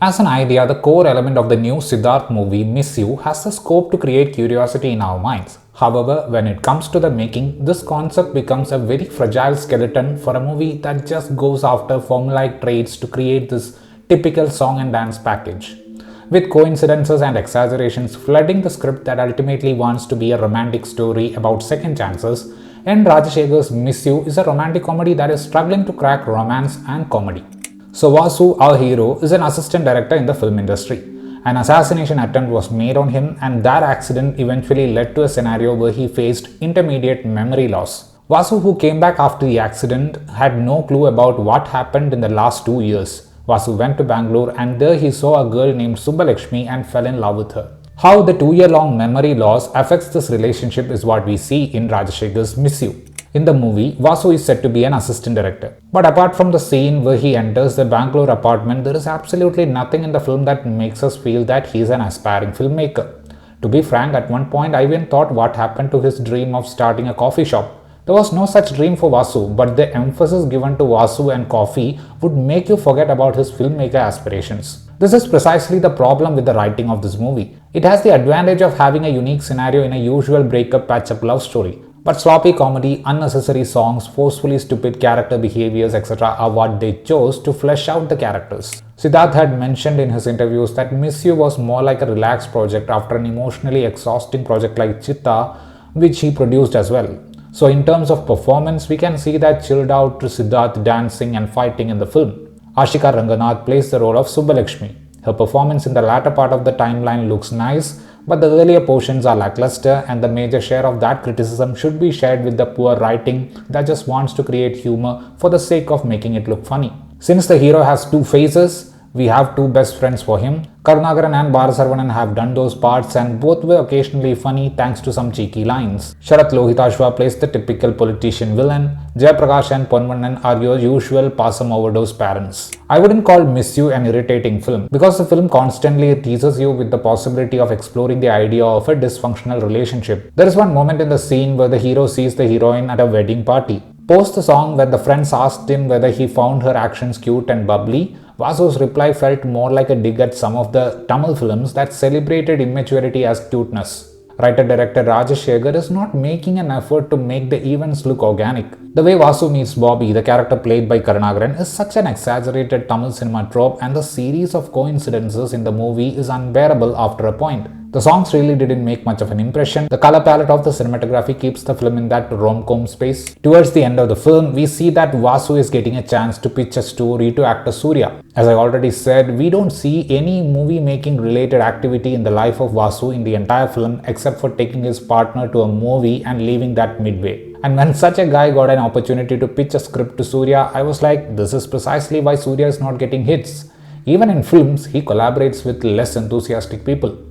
As an idea, the core element of the new Siddharth movie, Miss You, has the scope to create curiosity in our minds. However, when it comes to the making, this concept becomes a very fragile skeleton for a movie that just goes after formulaic traits to create this typical song and dance package, with coincidences and exaggerations flooding the script that ultimately wants to be a romantic story about second chances. And Rajasekar's Miss You is a romantic comedy that is struggling to crack romance and comedy. So Vasu, our hero, is an assistant director in the film industry. An assassination attempt was made on him, and that accident eventually led to a scenario where he faced intermediate memory loss. Vasu, who came back after the accident, had no clue about what happened in the last 2 years. Vasu went to Bangalore, and there he saw a girl named Subbulakshmi and fell in love with her. How the 2-year-long memory loss affects this relationship is what we see in Rajasekar's Miss You. In the movie, Vasu is said to be an assistant director. But apart from the scene where he enters the Bangalore apartment, there is absolutely nothing in the film that makes us feel that he is an aspiring filmmaker. To be frank, at one point I even thought what happened to his dream of starting a coffee shop. There was no such dream for Vasu, but the emphasis given to Vasu and coffee would make you forget about his filmmaker aspirations. This is precisely the problem with the writing of this movie. It has the advantage of having a unique scenario in a usual breakup patch-up love story. But sloppy comedy, unnecessary songs, forcefully stupid character behaviors, etc. are what they chose to flesh out the characters. Siddharth had mentioned in his interviews that Miss You was more like a relaxed project after an emotionally exhausting project like Chitta, which he produced as well. So in terms of performance, we can see that chilled out Siddharth dancing and fighting in the film. Ashika Ranganath plays the role of Subbulakshmi. Her performance in the latter part of the timeline looks nice, but the earlier portions are lackluster, and the major share of that criticism should be shared with the poor writing that just wants to create humor for the sake of making it look funny. Since the hero has two faces, we have two best friends for him. Karunakaran and Saravanan have done those parts, and both were occasionally funny thanks to some cheeky lines. Sharath Lohitashwa plays the typical politician villain. Jayaprakash and Ponvannan are your usual passum overdose parents. I wouldn't call Miss You an irritating film, because the film constantly teases you with the possibility of exploring the idea of a dysfunctional relationship. There is one moment in the scene where the hero sees the heroine at a wedding party. Post the song, where the friends asked him whether he found her actions cute and bubbly, Vasu's reply felt more like a dig at some of the Tamil films that celebrated immaturity as cuteness. Writer-director Rajasekar is not making an effort to make the events look organic. The way Vasu meets Bobby, the character played by Karunakaran, is such an exaggerated Tamil cinema trope, and the series of coincidences in the movie is unbearable after a point. The songs really didn't make much of an impression. The color palette of the cinematography keeps the film in that rom-com space. Towards the end of the film, we see that Vasu is getting a chance to pitch a story to actor Surya. As I already said, we don't see any movie-making related activity in the life of Vasu in the entire film except for taking his partner to a movie and leaving that midway. And when such a guy got an opportunity to pitch a script to Surya, I was like, this is precisely why Surya is not getting hits. Even in films, he collaborates with less enthusiastic people.